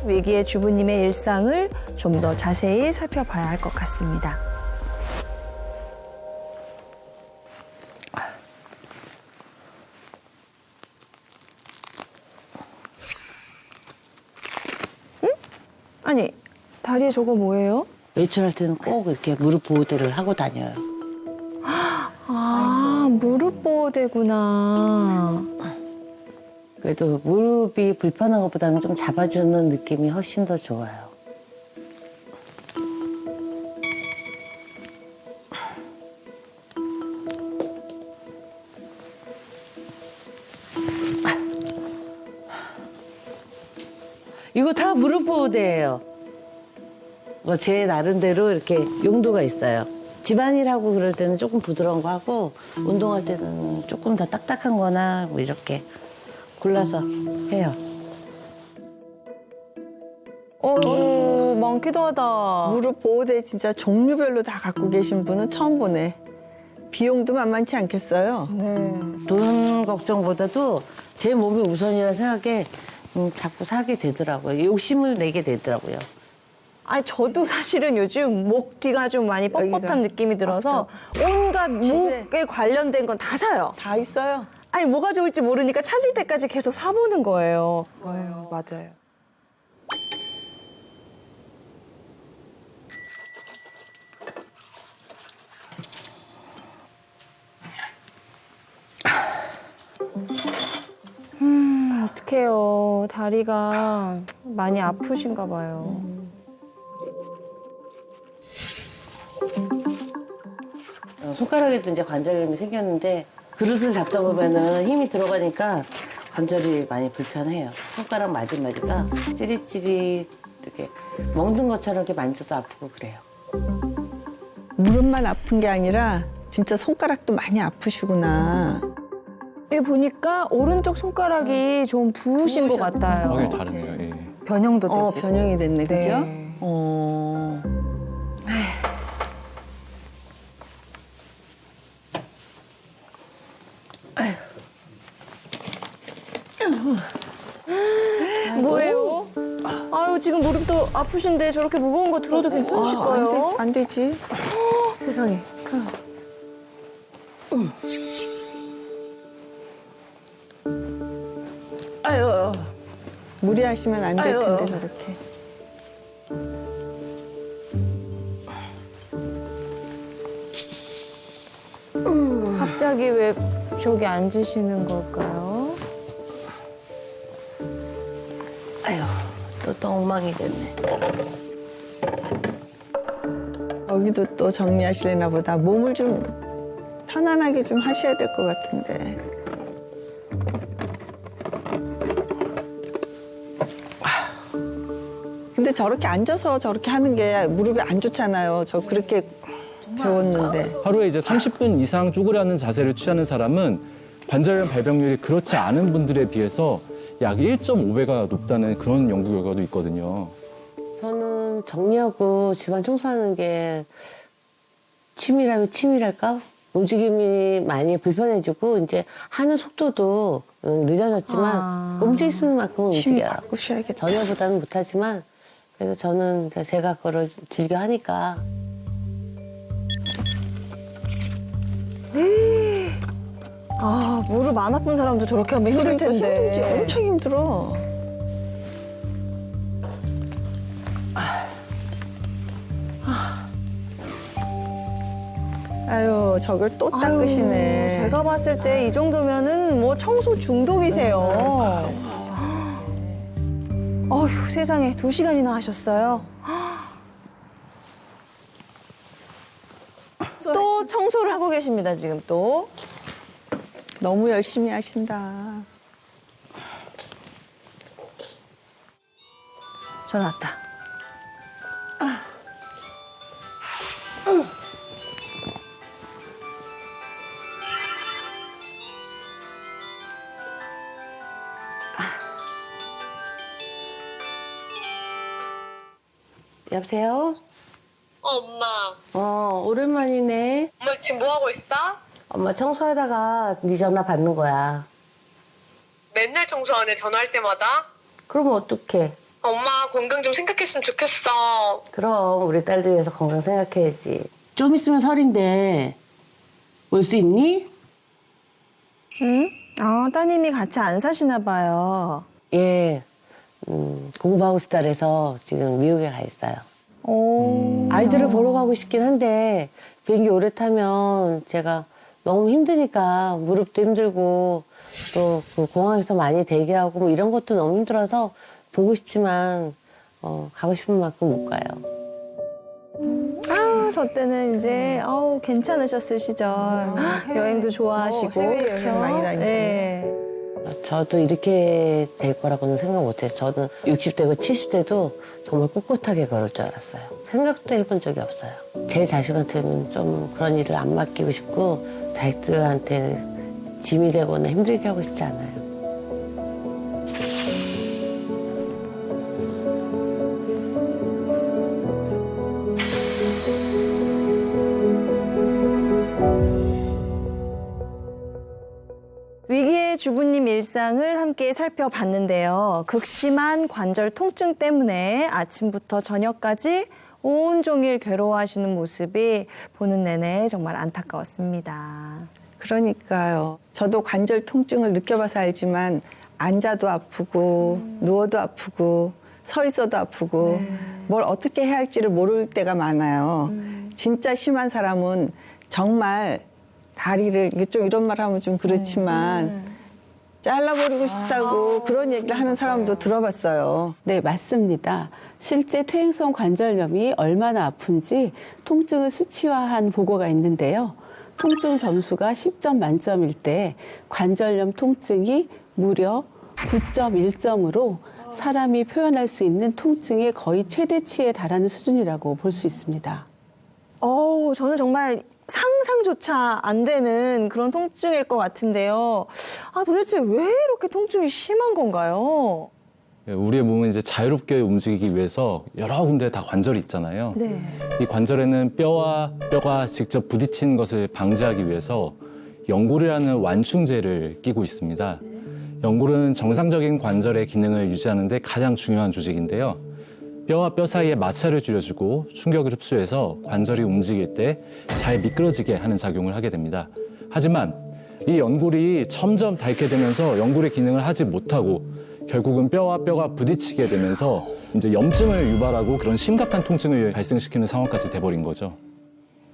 위기의 주부님의 일상을 좀 더 자세히 살펴봐야 할 것 같습니다. 응? 아니, 다리에 저거 뭐예요? 외출할 때는 꼭 이렇게 무릎 보호대를 하고 다녀요. 아, 무릎 보호대구나. 그래도 무릎이 불편한 것보다는 좀 잡아주는 느낌이 훨씬 더 좋아요. 이거 다 무릎 보호대예요. 제 나름대로 이렇게 용도가 있어요. 집안일하고 그럴 때는 조금 부드러운 거 하고 운동할 때는 조금 더 딱딱한 거나 뭐 이렇게 골라서 해요. 많기도 하다. 무릎 보호대 진짜 종류별로 다 갖고 계신 분은 처음 보네. 비용도 만만치 않겠어요. 네. 돈 걱정보다도 제 몸이 우선이라 생각에 자꾸 사게 되더라고요. 욕심을 내게 되더라고요. 아니 저도 사실은 요즘 목 뒤가 좀 많이 뻣뻣한 여기가 느낌이 들어서 온갖 집에. 목에 관련된 건 다 사요. 다 있어요. 아니 뭐가 좋을지 모르니까 찾을 때까지 계속 사보는 거예요. 맞아요. 어떡해요. 다리가 많이 아프신가 봐요. 손가락에도 이제 관절염이 생겼는데 그릇을 잡다 보면은 힘이 들어가니까 관절이 많이 불편해요. 손가락 마디마디가 찌릿찌릿 이렇게 먹는 것처럼 이렇게 만져도 아프고 그래요. 무릎만 아픈 게 아니라 진짜 손가락도 많이 아프시구나. 여기 보니까 오른쪽 손가락이 좀 부으신 것 같아요. 확연히 다르네요. 예. 변형도 되시고. 변형이 됐네, 그죠? 네. 뭐예요? 아유 지금 무릎도 아프신데 저렇게 무거운 거 들어도 괜찮으실까요? 안 되지. 세상에. 아유, 무리하시면 안 될 텐데, 아유. 저렇게. 갑자기 왜 저기 앉으시는 걸까요? 아유, 또 엉망이 됐네. 여기도 또 정리하시려나 보다. 몸을 좀 편안하게 좀 하셔야 될 것 같은데. 근데 저렇게 앉아서 저렇게 하는 게 무릎에 안 좋잖아요. 저 그렇게 배웠는데. 하루에 이제 30분 이상 쪼그려앉는 자세를 취하는 사람은 관절염 발병률이 그렇지 않은 분들에 비해서 약 1.5배가 높다는 그런 연구 결과도 있거든요. 저는 정리하고 집안 청소하는 게 취미라면 취미랄까? 움직임이 많이 불편해지고 이제 하는 속도도 늦어졌지만 움직일 수 있는 만큼 힘 움직여요. 바꾸셔야겠다. 전혀보다는 못하지만 그래서 저는 제가 그걸 즐겨 하니까. 아 무릎 안 아픈 사람도 저렇게 하면 힘들 그러니까 텐데. 힘들지. 엄청 힘들어. 아유, 저걸 또 아유, 닦으시네. 제가 봤을 때 이 정도면은 뭐 청소 중독이세요. 어휴 세상에 2시간이나 하셨어요. 또 청소를 하고 계십니다 지금 또. 너무 열심히 하신다. 전화 왔다. 여보세요? 엄마. 오랜만이네. 엄마 지금 뭐 하고 있어? 엄마 청소하다가 네 전화 받는 거야. 맨날 청소하네, 전화할 때마다. 그러면 어떡해? 엄마 건강 좀 생각했으면 좋겠어. 그럼 우리 딸들 위해서 건강 생각해야지. 좀 있으면 설인데 올 수 있니? 응? 아, 따님이 같이 안 사시나 봐요. 예, 공부하고 싶다 그래서 지금 미국에 가 있어요. 오. 아이들을 보러 가고 싶긴 한데 비행기 오래 타면 제가 너무 힘드니까 무릎도 힘들고 또 그 공항에서 많이 대기하고 뭐 이런 것도 너무 힘들어서 보고 싶지만 가고 싶은 만큼 못 가요. 아, 저 때는 이제 괜찮으셨을 시절. 여행도 좋아하시고. 해외여행 그쵸? 많이 다니셨네. 네. 저도 이렇게 될 거라고는 생각 못 했어요. 저는 60대고 70대도 정말 꿋꿋하게 걸을 줄 알았어요. 생각도 해본 적이 없어요. 제 자식한테는 좀 그런 일을 안 맡기고 싶고 자식들한테 짐이 되거나 힘들게 하고 싶지 않아요. 위기의 주부님 일상을 함께 살펴봤는데요. 극심한 관절 통증 때문에 아침부터 저녁까지 온종일 괴로워하시는 모습이 보는 내내 정말 안타까웠습니다. 그러니까요. 저도 관절 통증을 느껴봐서 알지만 앉아도 아프고 누워도 아프고 서 있어도 아프고 뭘 어떻게 해야 할지를 모를 때가 많아요. 진짜 심한 사람은 정말 다리를 이게 좀 이런 말 하면 좀 그렇지만 잘라버리고 싶다고 그런 얘기를 하는 사람도 들어봤어요. 네, 맞습니다. 실제 퇴행성 관절염이 얼마나 아픈지 통증을 수치화한 보고가 있는데요. 통증 점수가 10점 만점일 때 관절염 통증이 무려 9.1점으로 사람이 표현할 수 있는 통증의 거의 최대치에 달하는 수준이라고 볼 수 있습니다. 저는 정말 상상조차 안 되는 그런 통증일 것 같은데요. 아, 도대체 왜 이렇게 통증이 심한 건가요? 우리의 몸은 이제 자유롭게 움직이기 위해서 여러 군데 다 관절이 있잖아요. 네. 이 관절에는 뼈와 뼈가 직접 부딪히는 것을 방지하기 위해서 연골이라는 완충제를 끼고 있습니다. 연골은 정상적인 관절의 기능을 유지하는 데 가장 중요한 조직인데요. 뼈와 뼈 사이에 마찰을 줄여주고 충격을 흡수해서 관절이 움직일 때 잘 미끄러지게 하는 작용을 하게 됩니다. 하지만 이 연골이 점점 닳게 되면서 연골의 기능을 하지 못하고 결국은 뼈와 뼈가 부딪히게 되면서 이제 염증을 유발하고 그런 심각한 통증을 발생시키는 상황까지 돼버린 거죠.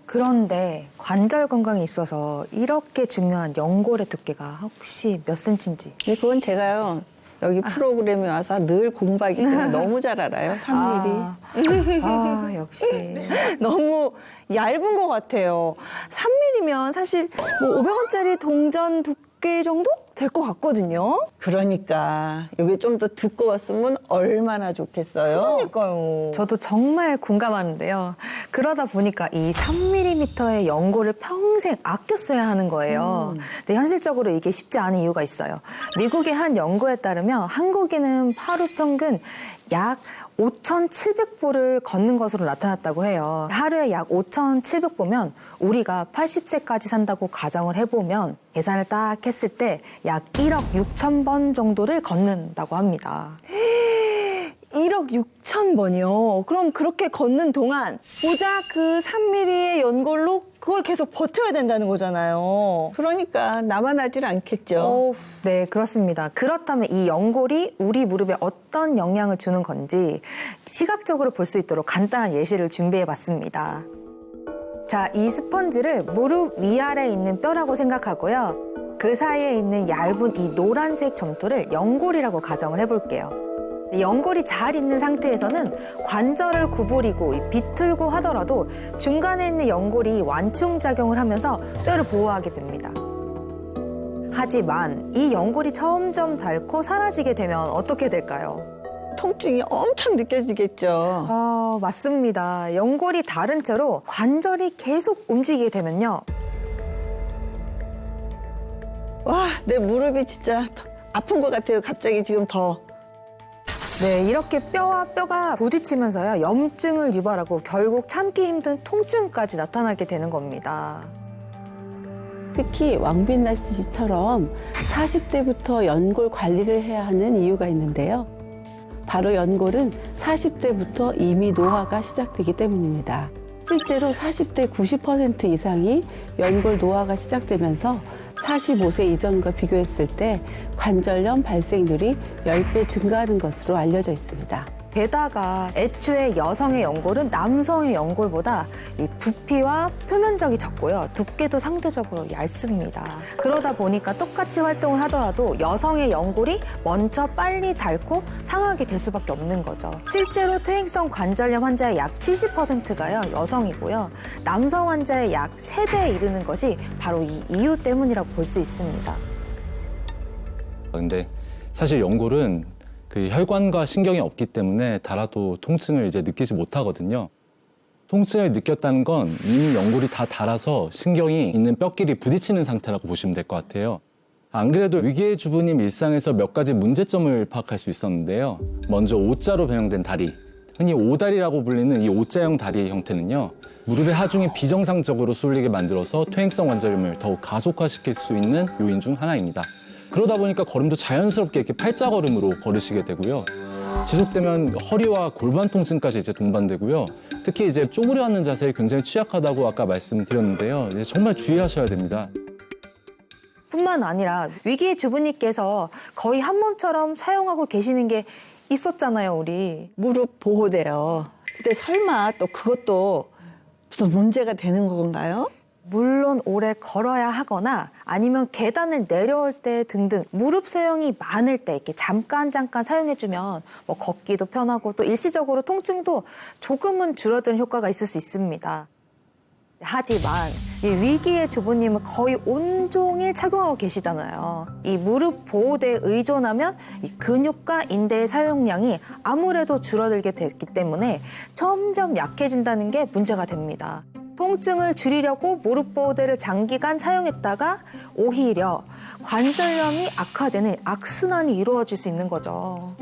그런데 관절 건강에 있어서 이렇게 중요한 연골의 두께가 혹시 몇 센치인지? 근데 그건 제가요. 여기 프로그램에 와서 늘 공부하기 때문에 너무 잘 알아요. 3mm. 역시. 너무 얇은 것 같아요. 3mm면 사실 뭐 500원짜리 동전 두께 정도 될 것 같거든요. 그러니까 이게 좀 더 두꺼웠으면 얼마나 좋겠어요. 그러니까요. 저도 정말 공감하는데요. 그러다 보니까 이 3mm의 연골을 평생 아껴 써야 하는 거예요. 근데 현실적으로 이게 쉽지 않은 이유가 있어요. 미국의 한 연구에 따르면 한국인은 하루 평균 약 5,700보를 걷는 것으로 나타났다고 해요. 하루에 약 5,700보면 우리가 80세까지 산다고 가정을 해보면 계산을 딱 했을 때 약 1억 6천 번 정도를 걷는다고 합니다. 1억 6천 번이요. 그럼 그렇게 걷는 동안 고작 그 3mm의 연골로 그걸 계속 버텨야 된다는 거잖아요. 그러니까 나만 하질 않겠죠. 어우, 네, 그렇습니다. 그렇다면 이 연골이 우리 무릎에 어떤 영향을 주는 건지 시각적으로 볼 수 있도록 간단한 예시를 준비해 봤습니다. 자, 이 스펀지를 무릎 위아래에 있는 뼈라고 생각하고요. 그 사이에 있는 얇은 이 노란색 점토를 연골이라고 가정을 해볼게요. 연골이 잘 있는 상태에서는 관절을 구부리고 비틀고 하더라도 중간에 있는 연골이 완충작용을 하면서 뼈를 보호하게 됩니다. 하지만 이 연골이 점점 닳고 사라지게 되면 어떻게 될까요? 통증이 엄청 느껴지겠죠. 맞습니다. 연골이 닳은 채로 관절이 계속 움직이게 되면요. 와, 내 무릎이 진짜 아픈 것 같아요. 갑자기 지금 더. 네, 이렇게 뼈와 뼈가 부딪히면서요, 염증을 유발하고 결국 참기 힘든 통증까지 나타나게 되는 겁니다. 특히 왕빈나 씨처럼 40대부터 연골 관리를 해야 하는 이유가 있는데요. 바로 연골은 40대부터 이미 노화가 시작되기 때문입니다. 실제로 40대 90% 이상이 연골 노화가 시작되면서 45세 이전과 비교했을 때 관절염 발생률이 10배 증가하는 것으로 알려져 있습니다. 게다가 애초에 여성의 연골은 남성의 연골보다 이 부피와 표면적이 적고요. 두께도 상대적으로 얇습니다. 그러다 보니까 똑같이 활동을 하더라도 여성의 연골이 먼저 빨리 닳고 상하게 될 수밖에 없는 거죠. 실제로 퇴행성 관절염 환자의 약 70%가요, 여성이고요. 남성 환자의 약 3배에 이르는 것이 바로 이 이유 때문이라고 볼 수 있습니다. 근데 사실 연골은 그 혈관과 신경이 없기 때문에 닳아도 통증을 이제 느끼지 못하거든요. 통증을 느꼈다는 건 이미 연골이 다 닳아서 신경이 있는 뼈끼리 부딪히는 상태라고 보시면 될 것 같아요. 안 그래도 위기의 주부님 일상에서 몇 가지 문제점을 파악할 수 있었는데요. 먼저 O자로 변형된 다리, 흔히 오다리라고 불리는 이 O자형 다리의 형태는요. 무릎의 하중이 비정상적으로 쏠리게 만들어서 퇴행성 관절염을 더욱 가속화시킬 수 있는 요인 중 하나입니다. 그러다 보니까 걸음도 자연스럽게 이렇게 팔자걸음으로 걸으시게 되고요. 지속되면 허리와 골반 통증까지 이제 동반되고요. 특히 이제 쪼그려 앉는 자세에 굉장히 취약하다고 아까 말씀드렸는데요. 이제 정말 주의하셔야 됩니다. 뿐만 아니라 위기의 주부님께서 거의 한 몸처럼 사용하고 계시는 게 있었잖아요, 우리. 무릎 보호대요. 근데 설마 또 그것도 무슨 문제가 되는 건가요? 물론 오래 걸어야 하거나 아니면 계단을 내려올 때 등등 무릎 사용이 많을 때 이렇게 잠깐 사용해주면 뭐 걷기도 편하고 또 일시적으로 통증도 조금은 줄어드는 효과가 있을 수 있습니다. 하지만 이 위기의 주부님은 거의 온종일 착용하고 계시잖아요. 이 무릎 보호대에 의존하면 이 근육과 인대의 사용량이 아무래도 줄어들게 됐기 때문에 점점 약해진다는 게 문제가 됩니다. 통증을 줄이려고 무릎 보호대를 장기간 사용했다가 오히려 관절염이 악화되는 악순환이 이루어질 수 있는 거죠.